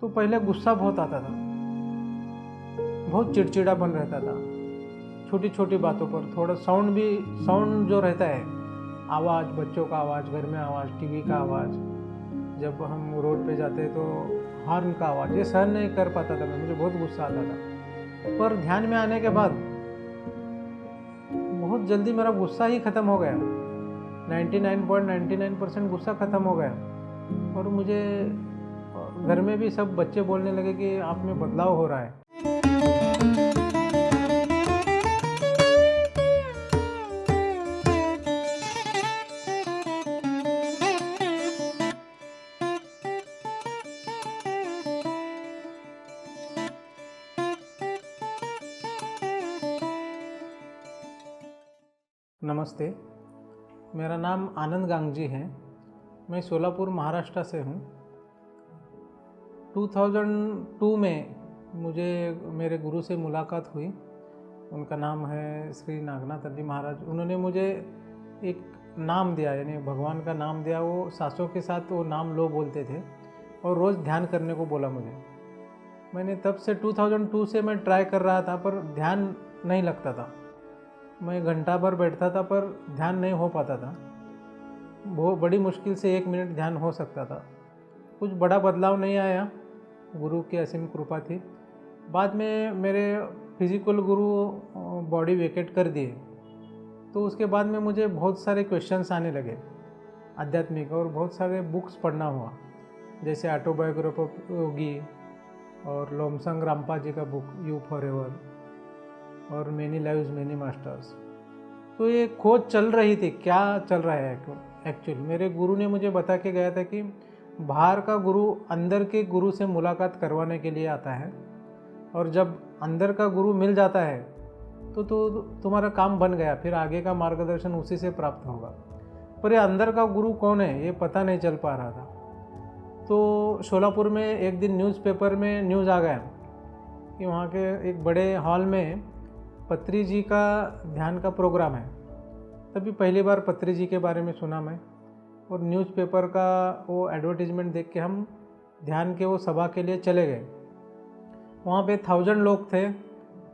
तो पहले गुस्सा बहुत आता था, बहुत चिड़चिड़ापन रहता था। छोटी छोटी बातों पर थोड़ा साउंड जो रहता है, आवाज़, बच्चों का आवाज़, घर में आवाज़, टीवी का आवाज़, जब हम रोड पे जाते तो हॉर्न का आवाज़, ये सहन नहीं कर पाता था मैं, मुझे बहुत गुस्सा आता था। पर ध्यान में आने के बाद बहुत जल्दी मेरा गुस्सा ही ख़त्म हो गया। 99.99% गुस्सा ख़त्म हो गया। और मुझे घर में भी सब बच्चे बोलने लगे कि आप में बदलाव हो रहा है। नमस्ते, मेरा नाम आनंद गांगजी है। मैं सोलापुर महाराष्ट्र से हूँ। 2002 में मुझे मेरे गुरु से मुलाकात हुई। उनका नाम है श्री नागनाथ जी महाराज। उन्होंने मुझे एक नाम दिया, यानी भगवान का नाम दिया। वो सांसों के साथ वो नाम लो बोलते थे और रोज़ ध्यान करने को बोला मुझे। मैंने तब से 2002 से मैं ट्राई कर रहा था, पर ध्यान नहीं लगता था। मैं घंटा भर बैठता था पर ध्यान नहीं हो पाता था। बहुत बड़ी मुश्किल से 1 मिनट ध्यान हो सकता था। कुछ बड़ा बदलाव नहीं आया, गुरु की असीम कृपा थी। बाद में मेरे फिजिकल गुरु बॉडी वेकेट कर दिए, तो उसके बाद में मुझे बहुत सारे क्वेश्चंस आने लगे आध्यात्मिक, और बहुत सारे बुक्स पढ़ना हुआ, जैसे ऑटोबायोग्राफी योगी और लोमसंग रामपा जी का बुक यू फॉर एवर और मैनी लाइव्स मैनी मास्टर्स। तो ये खोज चल रही थी, क्या चल रहा है एक्चुअली। मेरे गुरु ने मुझे बता के गया था कि बाहर का गुरु अंदर के गुरु से मुलाकात करवाने के लिए आता है, और जब अंदर का गुरु मिल जाता है तो तुम्हारा काम बन गया, फिर आगे का मार्गदर्शन उसी से प्राप्त होगा। पर ये अंदर का गुरु कौन है ये पता नहीं चल पा रहा था। तो शोलापुर में एक दिन न्यूज़पेपर में न्यूज़ आ गया कि वहाँ के एक बड़े हॉल में पत्री जी का ध्यान का प्रोग्राम है। तभी पहली बार पत्री जी के बारे में सुना मैं, और न्यूज़पेपर का वो एडवर्टीजमेंट देख के हम ध्यान के वो सभा के लिए चले गए। वहाँ पे 1000 लोग थे,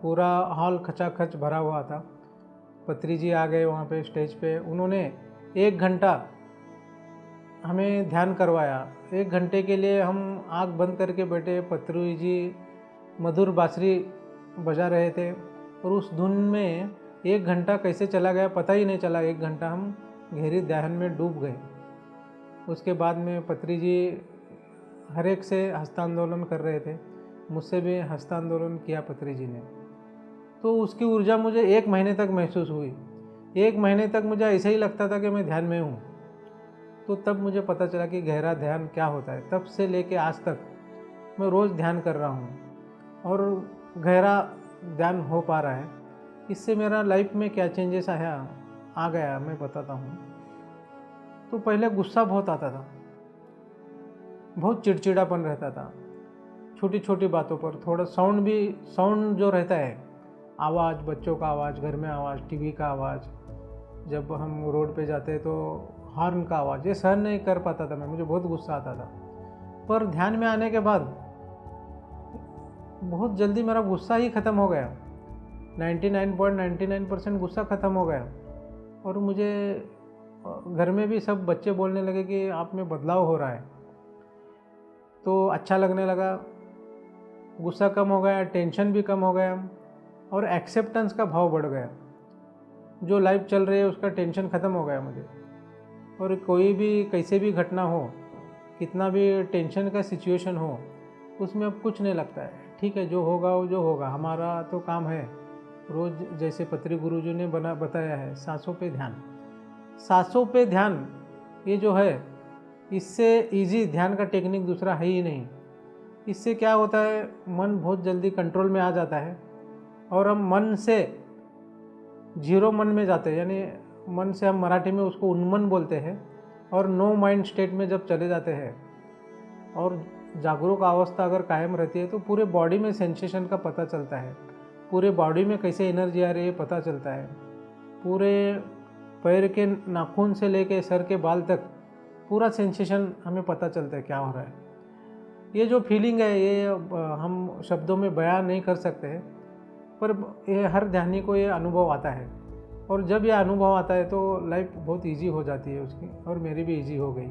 पूरा हॉल खचाखच भरा हुआ था। पत्री जी आ गए वहाँ पे स्टेज पे। उन्होंने 1 घंटा हमें ध्यान करवाया। 1 घंटे के लिए हम आँख बंद करके बैठे। पत्री जी मधुर बांसुरी बजा रहे थे, और उस धुन में 1 घंटा कैसे चला गया पता ही नहीं चला। 1 घंटा हम गहरी ध्यान में डूब गए। उसके बाद में पत्री जी हर एक से हस्तांदोलन कर रहे थे, मुझसे भी हस्तांदोलन किया पत्री जी ने। तो उसकी ऊर्जा मुझे 1 महीने तक महसूस हुई। 1 महीने तक मुझे ऐसे ही लगता था कि मैं ध्यान में हूँ। तो तब मुझे पता चला कि गहरा ध्यान क्या होता है। तब से लेके आज तक मैं रोज़ ध्यान कर रहा हूँ, और गहरा ध्यान हो पा रहा है। इससे मेरा लाइफ में क्या चेंजेस आ गया मैं बताता हूँ। तो पहले गुस्सा बहुत आता था, बहुत चिड़चिड़ापन रहता था। छोटी छोटी बातों पर थोड़ा साउंड जो रहता है, आवाज़, बच्चों का आवाज़, घर में आवाज़, टीवी का आवाज़, जब हम रोड पे जाते तो हॉर्न का आवाज़, ये सहन नहीं कर पाता था मैं, मुझे बहुत गुस्सा आता था। पर ध्यान में आने के बाद बहुत जल्दी मेरा गुस्सा ही ख़त्म हो गया। 99.99% गुस्सा ख़त्म हो गया। और मुझे घर में भी सब बच्चे बोलने लगे कि आप में बदलाव हो रहा है। तो अच्छा लगने लगा, गुस्सा कम हो गया, टेंशन भी कम हो गया, और एक्सेप्टेंस का भाव बढ़ गया। जो लाइफ चल रही है उसका टेंशन ख़त्म हो गया मुझे। और कोई भी कैसे भी घटना हो, कितना भी टेंशन का सिचुएशन हो, उसमें अब कुछ नहीं लगता है। ठीक है, जो होगा वो जो होगा, हमारा तो काम है रोज़, जैसे पत्री गुरुजी ने बताया है, सांसों पे ध्यान। सांसों पे ध्यान ये जो है, इससे इजी ध्यान का टेक्निक दूसरा है ही नहीं। इससे क्या होता है, मन बहुत जल्दी कंट्रोल में आ जाता है, और हम मन से जीरो मन में जाते हैं। यानी मन से हम मराठी में उसको उन्मन बोलते हैं, और नो माइंड स्टेट में जब चले जाते हैं और जागरूक अवस्था अगर कायम रहती है, तो पूरे बॉडी में सेंसेशन का पता चलता है। पूरे बॉडी में कैसे एनर्जी आ रही है पता चलता है। पूरे पैर के नाखून से लेके सर के बाल तक पूरा सेंसेशन हमें पता चलता है क्या हो रहा है। ये जो फीलिंग है ये हम शब्दों में बयान नहीं कर सकते हैं, पर ये हर ध्यानी को ये अनुभव आता है। और जब ये अनुभव आता है तो लाइफ बहुत इजी हो जाती है उसकी, और मेरी भी इजी हो गई।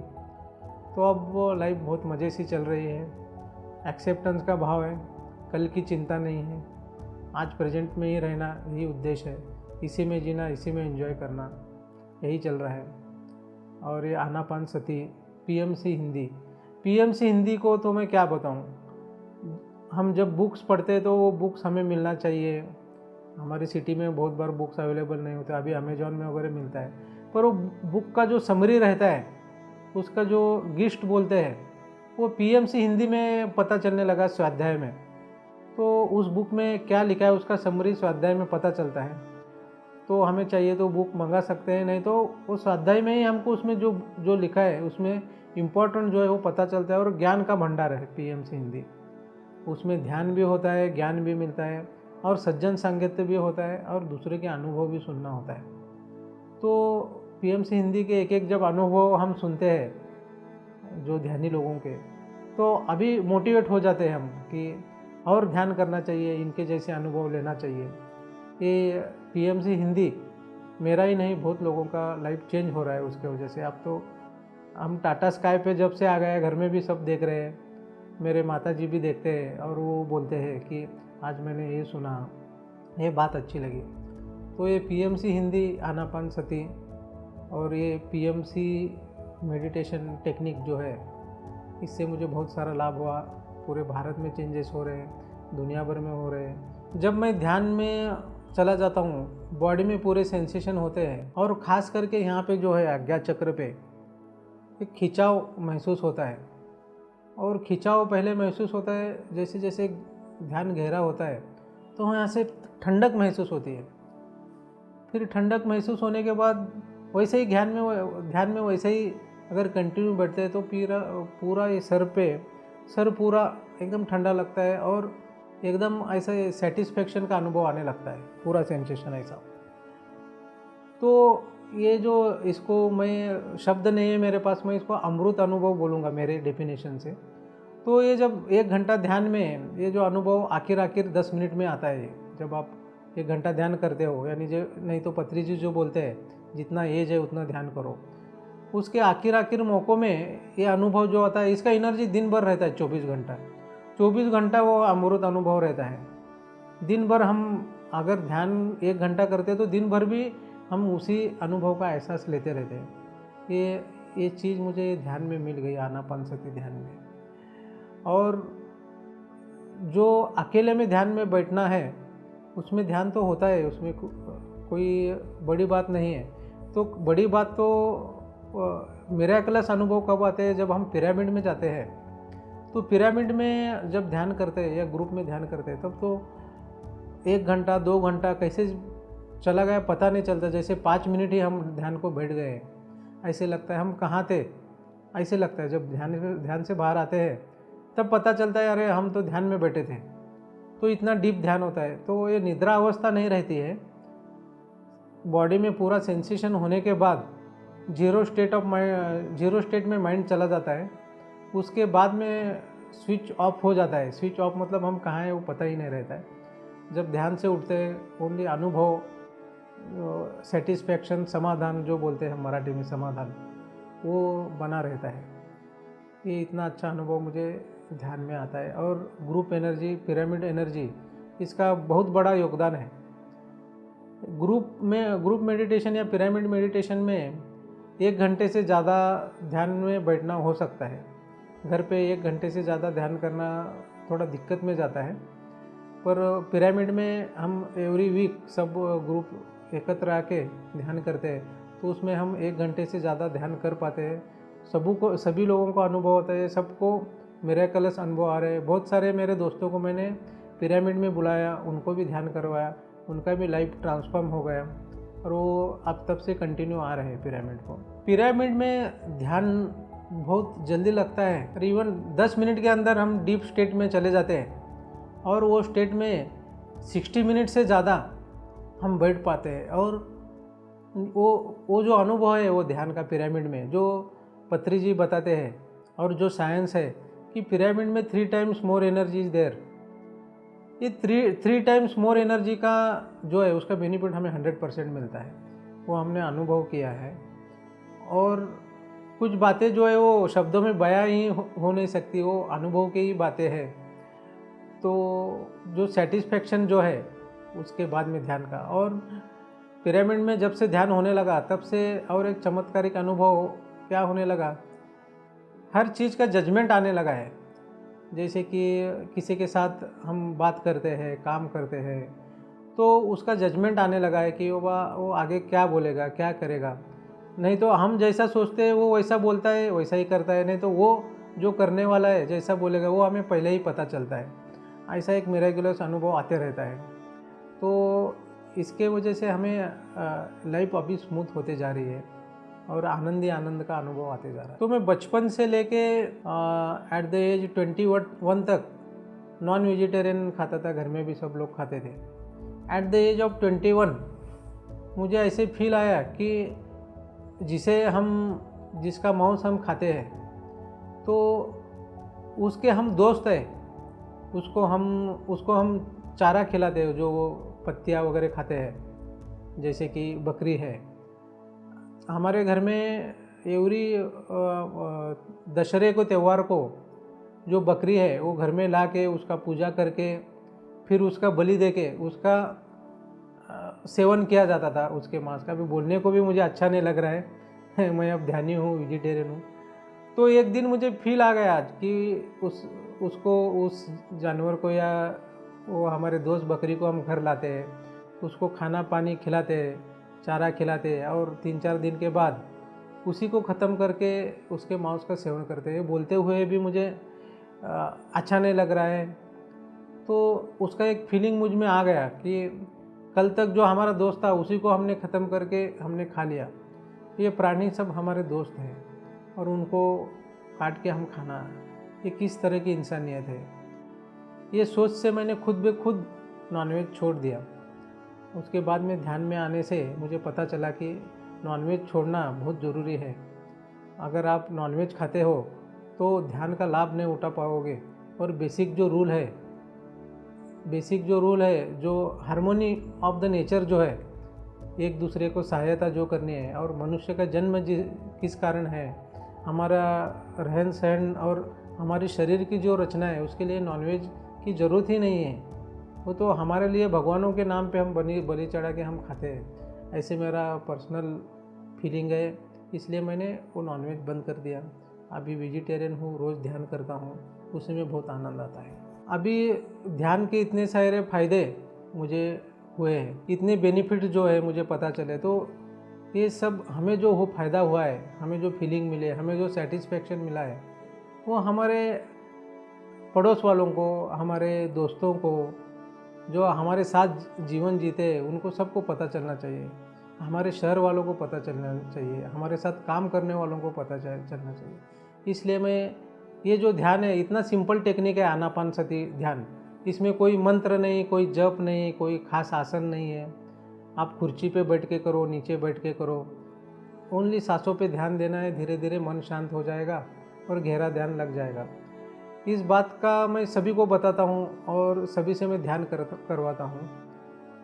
तो अब वो लाइफ बहुत मज़े से चल रही है। एक्सेप्टेंस का भाव है, कल की चिंता नहीं है, आज प्रेजेंट में ही रहना यही उद्देश्य है, इसी में जीना, इसी में एंजॉय करना, यही चल रहा है। और ये आनापानसति पीएमसी हिंदी को तो मैं क्या बताऊं। हम जब बुक्स पढ़ते हैं तो वो बुक्स हमें मिलना चाहिए। हमारी सिटी में बहुत बार बुक्स अवेलेबल नहीं होते, अभी अमेजोन में वगैरह मिलता है, पर वो बुक का जो समरी रहता है, उसका जो गिस्ट बोलते हैं, वो पीएमसी हिंदी में पता चलने लगा स्वाध्याय में। तो उस बुक में क्या लिखा है उसका समरी स्वाध्याय में पता चलता है। तो हमें चाहिए तो बुक मंगा सकते हैं, नहीं तो वो स्वाध्याय में ही हमको उसमें जो जो लिखा है उसमें इम्पोर्टेंट जो है वो पता चलता है। और ज्ञान का भंडार है पीएमसी हिंदी, उसमें ध्यान भी होता है, ज्ञान भी मिलता है, और सज्जन सांगत्य भी होता है, और दूसरे के अनुभव भी सुनना होता है। तो पीएमसी हिंदी के एक एक जब अनुभव हम सुनते हैं जो ध्यानी लोगों के, तो अभी मोटिवेट हो जाते हैं हम कि और ध्यान करना चाहिए, इनके जैसे अनुभव लेना चाहिए। ये पीएमसी हिंदी मेरा ही नहीं, बहुत लोगों का लाइफ चेंज हो रहा है उसके वजह से। अब तो हम टाटा स्काई पे जब से आ गए, घर में भी सब देख रहे हैं, मेरे माता जी भी देखते हैं, और वो बोलते हैं कि आज मैंने ये सुना, ये बात अच्छी लगी। तो ये पीएमसी हिंदी, आनापानसति और ये पीएमसी मेडिटेशन टेक्निक जो है, इससे मुझे बहुत सारा लाभ हुआ। पूरे भारत में चेंजेस हो रहे हैं, दुनिया भर में हो रहे हैं। जब मैं ध्यान में चला जाता हूँ, बॉडी में पूरे सेंसेशन होते हैं, और ख़ास करके यहाँ पे जो है आज्ञा चक्र पे एक खिंचाव महसूस होता है। और खिंचाव पहले महसूस होता है, जैसे जैसे ध्यान गहरा होता है तो यहाँ से ठंडक महसूस होती है। फिर ठंडक महसूस होने के बाद वैसे ही ध्यान में वैसे ही अगर कंटिन्यू बैठते हैं तो पूरा ये सर पूरा एकदम ठंडा लगता है, और एकदम ऐसे सेटिस्फेक्शन का अनुभव आने लगता है, पूरा सेंसेशन ऐसा। तो ये जो, इसको मैं शब्द नहीं है मेरे पास, मैं इसको अमृत अनुभव बोलूँगा मेरे डेफिनेशन से। तो ये जब 1 घंटा ध्यान में ये जो अनुभव आखिर 10 मिनट में आता है, जब आप 1 घंटा ध्यान करते हो, यानी जो, नहीं तो पत्री जी जो बोलते हैं जितना एज है उतना ध्यान करो, उसके आखिर मौक़ों में ये अनुभव जो आता है, इसका एनर्जी दिन भर रहता है। 24 घंटा वो अमृत अनुभव रहता है। दिन भर हम अगर ध्यान 1 घंटा करते हैं तो दिन भर भी हम उसी अनुभव का एहसास लेते रहते हैं। ये चीज़ मुझे ध्यान में मिल गई, आनापानसति ध्यान में। और जो अकेले में ध्यान में बैठना है, उसमें ध्यान तो होता है, उसमें कोई बड़ी बात नहीं है। तो बड़ी बात तो मिरेकलस अनुभव कब आते हैं, जब हम पिरामिड में जाते हैं। तो पिरामिड में जब ध्यान करते हैं या ग्रुप में ध्यान करते हैं, तब तो 1 घंटा 2 घंटा कैसे चला गया पता नहीं चलता। जैसे 5 मिनट ही हम ध्यान को बैठ गए, ऐसे लगता है हम कहाँ थे, ऐसे लगता है। जब ध्यान से बाहर आते हैं तब पता चलता है, अरे हम तो ध्यान में बैठे थे। तो इतना डीप ध्यान होता है। तो ये निद्रा अवस्था नहीं रहती है। बॉडी में पूरा सेंसेशन होने के बाद जीरो स्टेट में माइंड चला जाता है। उसके बाद में स्विच ऑफ हो जाता है। स्विच ऑफ मतलब हम कहाँ हैं वो पता ही नहीं रहता है। जब ध्यान से उठते हैं, ओनली अनुभव, सेटिस्फैक्शन, समाधान जो बोलते हैं मराठी में समाधान, वो बना रहता है। ये इतना अच्छा अनुभव मुझे ध्यान में आता है। और पिरामिड एनर्जी, इसका बहुत बड़ा योगदान है। ग्रुप मेडिटेशन या पिरामिड मेडिटेशन में 1 घंटे से ज़्यादा ध्यान में बैठना हो सकता है। घर पे 1 घंटे से ज़्यादा ध्यान करना थोड़ा दिक्कत में जाता है। पर पिरामिड में हम एवरी वीक सब ग्रुप एकत्र आके ध्यान करते हैं, तो उसमें हम 1 घंटे से ज़्यादा ध्यान कर पाते हैं। सभी लोगों को अनुभव होता है, सबको मिरेकलस अनुभव आ रहे हैं। बहुत सारे मेरे दोस्तों को मैंने पिरामिड में बुलाया, उनको भी ध्यान करवाया, उनका भी लाइफ ट्रांसफॉर्म हो गया, और वो अब तब से कंटिन्यू आ रहे हैं पिरामिड को। पिरामिड में ध्यान बहुत जल्दी लगता है। करीबन 10 मिनट के अंदर हम डीप स्टेट में चले जाते हैं, और वो स्टेट में 60 मिनट से ज़्यादा हम बैठ पाते हैं। और वो जो अनुभव है वो ध्यान का पिरामिड में, जो पत्री जी बताते हैं और जो साइंस है कि पिरामिड में 3 times more energy is there. ये थ्री टाइम्स मोर एनर्जी का जो है उसका बेनिफिट हमें 100% मिलता है, वो हमने अनुभव किया है। और कुछ बातें जो है वो शब्दों में बयां ही हो नहीं सकती, वो अनुभव की ही बातें हैं। तो जो सेटिस्फेक्शन जो है उसके बाद में ध्यान का, और पिरामिड में जब से ध्यान होने लगा तब से और एक चमत्कारिक अनुभव क्या होने लगा, हर चीज़ का जजमेंट आने लगा है। जैसे कि किसी के साथ हम बात करते हैं, काम करते हैं, तो उसका जजमेंट आने लगा है कि वो आगे क्या बोलेगा, क्या करेगा। नहीं तो हम जैसा सोचते हैं वो वैसा बोलता है, वैसा ही करता है, नहीं तो वो जो करने वाला है जैसा बोलेगा वो हमें पहले ही पता चलता है। ऐसा एक मिरेकुलस अनुभव आते रहता है। तो इसके वजह से हमें लाइफ अभी स्मूथ होते जा रही है और आनंद ही आनंद का अनुभव आते जा रहा है। तो मैं बचपन से लेके एट द एज 21 तक नॉन वेजिटेरियन खाता था, घर में भी सब लोग खाते थे। एट द एज ऑफ 21 मुझे ऐसे फील आया कि जिसका मांस हम खाते हैं तो उसके हम दोस्त हैं, उसको हम चारा खिलाते हैं, जो वो पत्तियाँ वगैरह खाते हैं, जैसे कि बकरी है। हमारे घर में एवरी दशहरे को त्यौहार को जो बकरी है वो घर में ला के उसका पूजा करके फिर उसका बलि दे के उसका सेवन किया जाता था, उसके मांस का। भी बोलने को भी मुझे अच्छा नहीं लग रहा है मैं अब ध्यानी हूँ, वेजिटेरियन हूँ। तो एक दिन मुझे फील आ गया कि उस जानवर को, या वो हमारे दोस्त बकरी को हम घर लाते हैं, उसको खाना पानी खिलाते हैं, चारा खिलाते हैं, और 3-4 दिन के बाद उसी को ख़त्म करके उसके मांस का सेवन करते हैं। बोलते हुए भी मुझे अच्छा नहीं लग रहा है। तो उसका एक फीलिंग मुझ में आ गया कि कल तक जो हमारा दोस्त था उसी को हमने ख़त्म करके हमने खा लिया। ये प्राणी सब हमारे दोस्त हैं और उनको काट के हम खाना, ये किस तरह की इंसानियत है। ये सोच से मैंने खुद ब खुद नॉनवेज छोड़ दिया। उसके बाद में ध्यान में आने से मुझे पता चला कि नॉनवेज छोड़ना बहुत ज़रूरी है। अगर आप नॉनवेज खाते हो तो ध्यान का लाभ नहीं उठा पाओगे। और बेसिक जो रूल है, जो हार्मोनी ऑफ द नेचर जो है, एक दूसरे को सहायता जो करनी है, और मनुष्य का जन्म किस कारण है, हमारा रहन सहन और हमारे शरीर की जो रचना है, उसके लिए नॉनवेज की ज़रूरत ही नहीं है। वो तो हमारे लिए भगवानों के नाम पे हम बलि चढ़ा के हम खाते हैं। ऐसे मेरा पर्सनल फीलिंग है, इसलिए मैंने वो नॉनवेज बंद कर दिया। अभी वेजिटेरियन हूँ, रोज़ ध्यान करता हूँ, उसी में बहुत आनंद आता है। अभी ध्यान के इतने सारे फ़ायदे मुझे हुए हैं, इतने बेनिफिट जो है मुझे पता चले, तो ये सब हमें जो फ़ायदा हुआ है, हमें जो फीलिंग मिले, हमें जो सेटिस्फेक्शन मिला है, वो हमारे पड़ोस वालों को, हमारे दोस्तों को, जो हमारे साथ जीवन जीते, उनको सबको पता चलना चाहिए। हमारे शहर वालों को पता चलना चाहिए, हमारे साथ काम करने वालों को पता चलना चाहिए। इसलिए मैं ये जो ध्यान है, इतना सिंपल टेक्निक है आनापानसति ध्यान। इसमें कोई मंत्र नहीं, कोई जप नहीं, कोई खास आसन नहीं है। आप कुर्सी पे बैठ के करो, नीचे बैठ के करो, ओनली सांसों पे ध्यान देना है। धीरे धीरे मन शांत हो जाएगा और गहरा ध्यान लग जाएगा। इस बात का मैं सभी को बताता हूँ और सभी से मैं ध्यान करवाता हूँ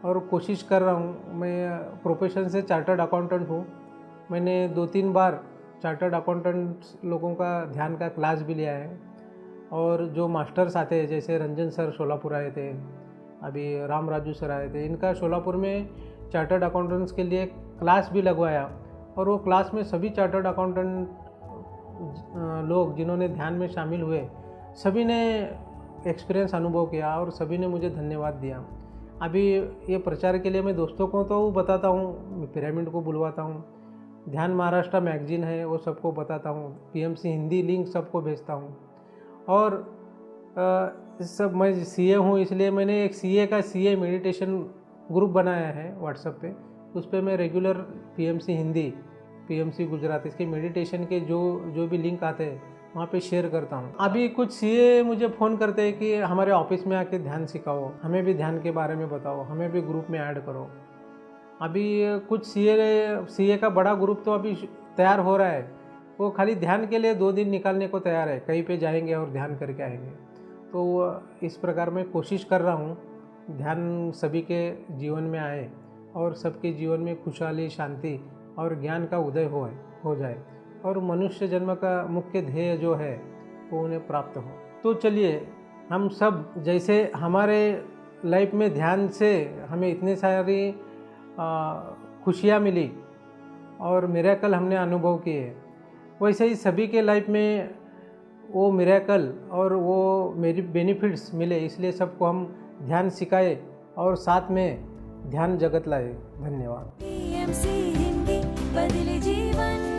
और कोशिश कर रहा हूँ। मैं प्रोफेशन से चार्टर्ड अकाउंटेंट हूँ। मैंने 2-3 बार चार्टर्ड अकाउंटेंट्स लोगों का ध्यान का क्लास भी लिया है। और जो मास्टर्स आते हैं, जैसे रंजन सर शोलापुर आए थे, अभी राम राजू सर आए थे, इनका शोलापुर में चार्टर्ड अकाउंटेंट्स के लिए क्लास भी लगवाया। और वो क्लास में सभी चार्टर्ड अकाउंटेंट लोग जिन्होंने ध्यान में शामिल हुए, सभी ने एक्सपीरियंस अनुभव किया और सभी ने मुझे धन्यवाद दिया। अभी ये प्रचार के लिए मैं दोस्तों को तो बताता हूँ, पिरामिड को बुलवाता हूँ, ध्यान महाराष्ट्र मैगजीन है वो सबको बताता हूँ, पीएमसी हिंदी लिंक सबको भेजता हूँ। और सब मैं सीए हूँ, इसलिए मैंने एक सीए मेडिटेशन ग्रुप बनाया है व्हाट्सएप पे। उस पर मैं regular PMC Hindi, PMC Gujarat, इसके मेडिटेशन के जो भी लिंक आते हैं वहाँ पे शेयर करता हूँ। अभी कुछ सीए मुझे फ़ोन करते हैं कि हमारे ऑफिस में आके ध्यान सिखाओ, हमें भी ध्यान के बारे में बताओ, हमें भी ग्रुप में ऐड करो। अभी कुछ सीए का बड़ा ग्रुप तो अभी तैयार हो रहा है, वो खाली ध्यान के लिए 2 दिन निकालने को तैयार है, कहीं पे जाएंगे और ध्यान करके आएंगे। तो इस प्रकार मैं कोशिश कर रहा हूँ ध्यान सभी के जीवन में आए और सबके जीवन में खुशहाली, शांति और ज्ञान का उदय हो जाए और मनुष्य जन्म का मुख्य ध्येय जो है वो उन्हें प्राप्त हो। तो चलिए हम सब, जैसे हमारे लाइफ में ध्यान से हमें इतनी सारी खुशियाँ मिली और मिरेकल हमने अनुभव किए, वैसे ही सभी के लाइफ में वो मिरेकल और वो मेरी बेनिफिट्स मिले, इसलिए सबको हम ध्यान सिखाए और साथ में ध्यान जगत लाए। धन्यवाद। PMC हिंदी बदले जीवन।